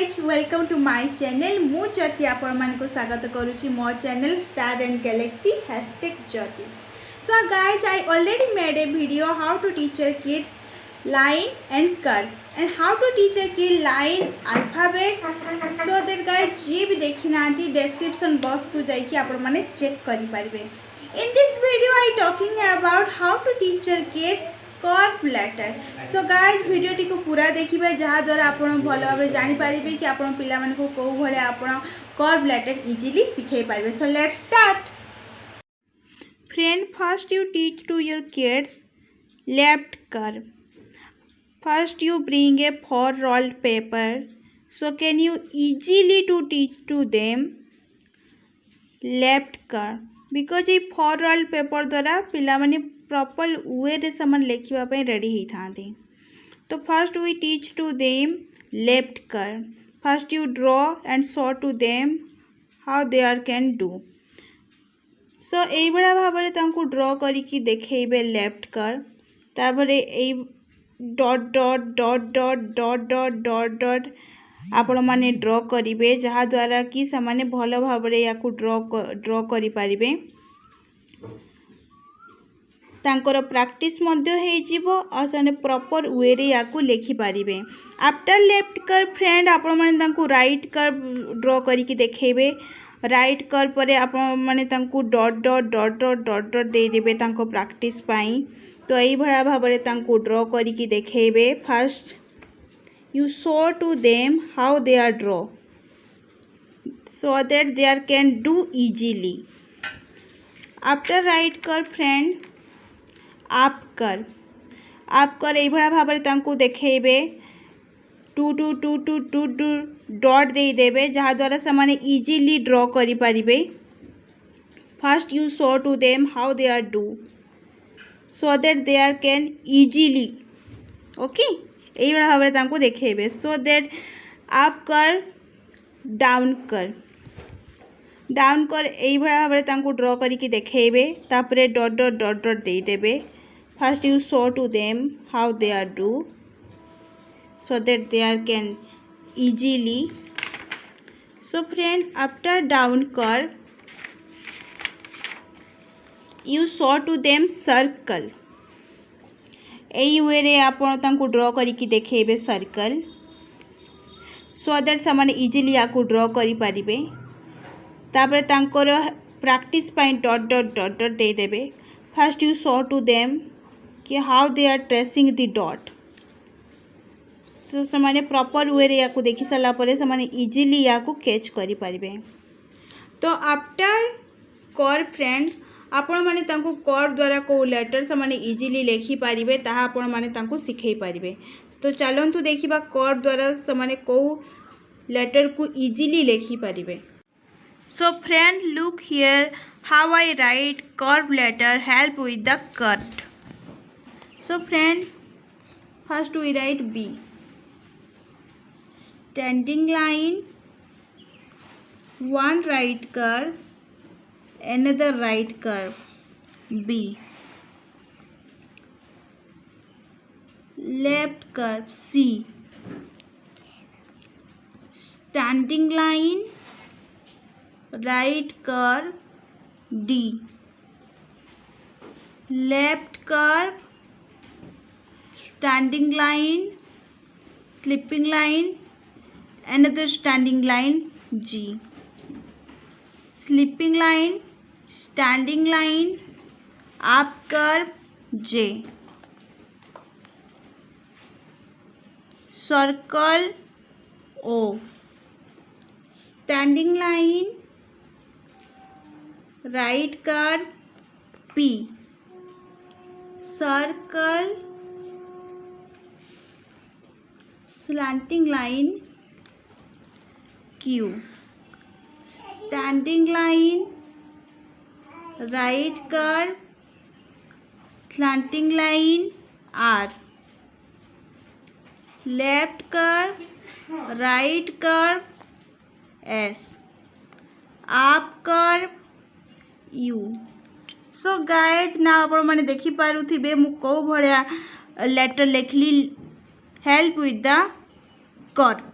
Guys welcome to my channel मु ज्योति आपण को स्वागत करुच्ची मो channel star and galaxy hashtag Jyoti. So guys I already made a video how to teach your kids line and curve and how to teach your kid line alphabet. So that guys ये भी देखी ना description box को जाइए आपण माने check करि पारबे। In this video I talking about how to teach your kids curve letter. So guys video टी को पूरा देखिए जहाँ द्वारा आप भल भाव जानी पारे कि आप पिला को कौ भाया आप कर्व लेटर इजीली शिखे पारे। So let's start. Friend first you teach to your kids left curve. First you bring a 4 rolled paper. So can you easily to teach to them left curve? Because ये 4 rolled paper द्वारा पिला माने proper way रे समान लिखापी ready होता। तो first we teach to them left curve. First you draw and show to them how they are can do. सो यही भाव में ड्रॉ करके देखेबे लेफ्ट कर्व। तापर a dot dot dot dot dot dot dot dot आपण माने draw करेंगे जहाँ द्वारा कि से भल भाव या ड्रॉ करि पारिबे। तांकर प्रैक्टिस मध्य हो से प्रॉपर वे रे या लिखिपारे। आफ्टर लेफ्ट कर्व फ्रेंड आपण माने राइट कर्व ड्रॉ करके देखेबे। राइट कर्व पर आपण माने dot dot dot dot dot dot दे देबे तांको प्रैक्टिस पाई। तो यही भाया भाव में ड्रॉ करके देखेबे। First you show to them how they are draw so that they are can do easily. After right curve friend आप कर यही भाव में देखेबे। Two two two two two two dot दे देबे जहाँ द्वारा से माने इजीली ड्रॉ करि पारिबे। First you show to them how they are do so that they are can easily okay यही भाव में देखेबे। सो दैट आप कर डाउन कर यही भाव में ड्रॉ करके देखेबे। तापरे डॉट डॉट डॉट डॉट दे देबे। First you show to them how they are do so that they are can easily. So friend after down curve you show to them circle. यही वे रे आपण तांको ड्रॉ करके देखेबे सर्कल सो दैट से easily या ड्रॉ करि पारिबे। तापर तांकर प्रैक्टिस पाई डॉट डॉट डॉट डॉट दे देबे। First you show to them कि how they are tracing the dot so से प्रॉपर वे रे या देखि सारा पर से इजीली या कैच करि पारिबे। तो आफ्टर कर्व फ्रेंड आपण माने तांको कर्व द्वारा को लेटर से इजीली लिखि पारिबे ताहा आपण माने तांको सिखै पारिबे। तो चलंतु देखिबा कर्व द्वारा से को लेटर को इजीली लिखि पारिबे। So friend look here how I write curve letter help with the curve. So friend first we write B, standing line, one right curve, another right curve, B, left curve C, standing line, right curve D, left curve, standing line, slipping line, another standing line G, slipping line, standing line, up curve J, circle O, standing line, right curve P, circle, slanting line Q, standing line, right curve, slanting line R, left curve, right curve S, up curve U। So guys ना आपण मैंने देखी पारुथिबे मु को भलिया letter लिखली help with the curve.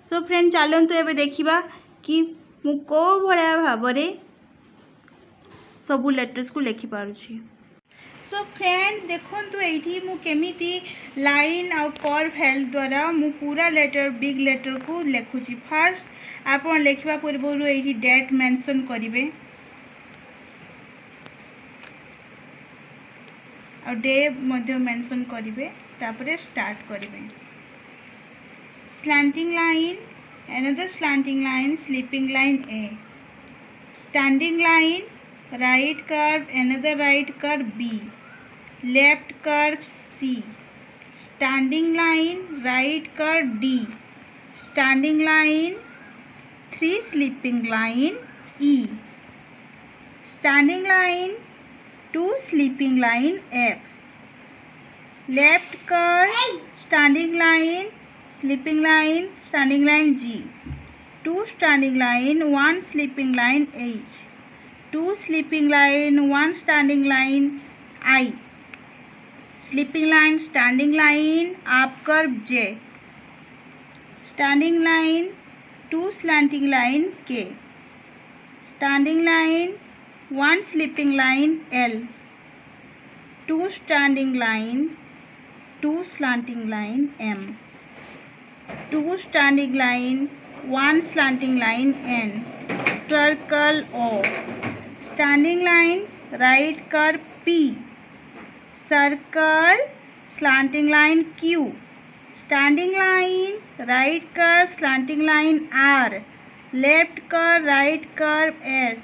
So friend चलतु एबे देखिबा कि मु को भलिया भाबरे सबू लेटर्स को लिखि पारुछि। सो फ्रेंड देखंतु एठी मु केमिति लाइन आउ कर्व हेल्प द्वारा मु पूरा लेटर बिग लेटर को लिखुछि। फर्स्ट आपण लिखिबा पूर्व एठी डेट मेंशन करिवे और डे मध्य मेंशन करिवे तापरे स्टार्ट करिवे। Slanting line another slanting line sleeping line A, standing line right curve another right curve B, left curve C, standing line right curve D, standing line 3 sleeping line E, standing line 2 sleeping line F, left curve standing line sleeping line standing line G, 2 standing line 1 sleeping line H, 2 sleeping line 1 standing line I, sleeping line standing line up curve J, standing line 2 slanting line K, standing line 1 sleeping line L, 2 standing line 2 slanting line M, 2 standing line 1 slanting line N, circle O, standing line right curve P, circle slanting line Q, standing line right curve slanting line R, left curve right curve S,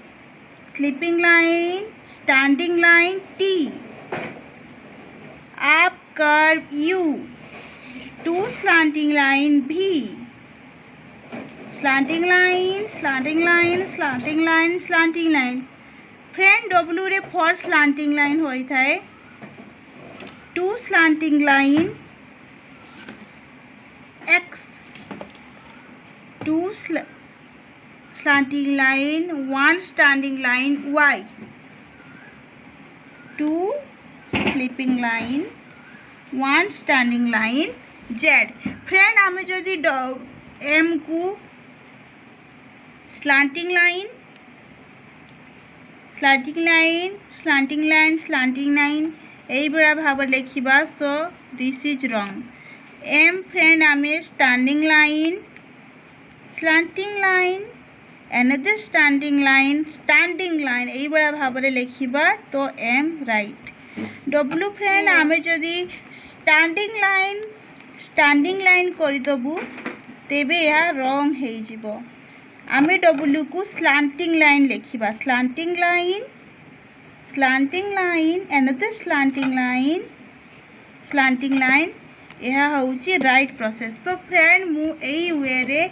sleeping line standing line T, up curve U, 2 slanting line B, slanting line slanting line slanting line slanting line। Friend W रे first slanting line होई थाए 2 slanting line X, 2 slanting line 1 standing line Y, 2 sleeping line 1 standing line Z। Friend आमे जदि M को slanting line slanting line slanting line slanting line यही बड़ा भाव लिखा। So this is wrong. M friend आमे standing line slanting line another standing line यही बड़ा भाव लिखा तो M राइट। W फ्रेंड आमे जदि स्टैंडिंग लाइन करदेबू तेबे यह रॉन्ग हो जिवो। आमे W को स्लांटिंग लाइन लिखा slanting line another slanting line यह हूँ राइट प्रोसेस। तो फ्रेंड मु यही वे रे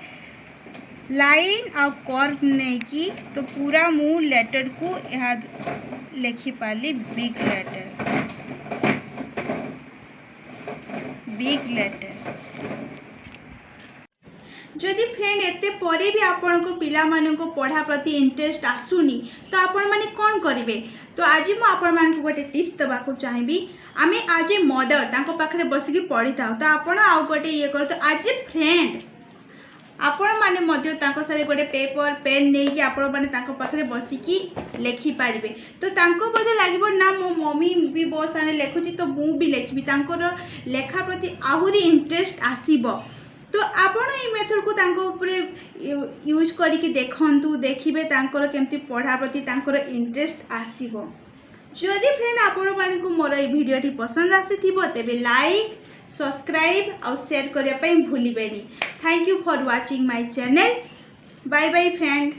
लाइन आ कर्व नहीं की तो पूरा मु लेटर को यहाँ लिखि पाली बिग लेटर। जदि फ्रेंड एते परे भी आपण को पिला माने को पढ़ा प्रति इंटरेस्ट आसुनी तो आपण माने कौन करिवे। तो आज मु आपण मान को गोटे टिप्स देबा को चाहिबी। आमे आज मदर तांको पाखरे बसिकी पढ़ी था तो आपण आउ गोटे ये कर तो आज फ्रेंड आपण माने मध्य तांको सारे गोटे पेपर पेन नहीं कि आपण माने तांको पाखरे बसिकी लिखि पारिबे। तो तांको बोधे लागिबो ना मो मम्मी भी बहुत सारे लिखुची तो मु भी लिखिबी तांको लेखा प्रति आहुरी इंटरेस्ट आसीबो। तो आपण ये मेथड को तांको ऊपर यूज करिके देखंतु देखिबे तांकर केमती पढ़ा प्रति तांकर इंटरेस्ट आसीबो। जदि फ्रेंड आपण मान को मोर ए वीडियोटी पसंद आसीथिबो तेबे लाइक सब्सक्राइब और शेयर करिया पई भूलिबेनी। Thank you for watching my channel. Bye bye friend.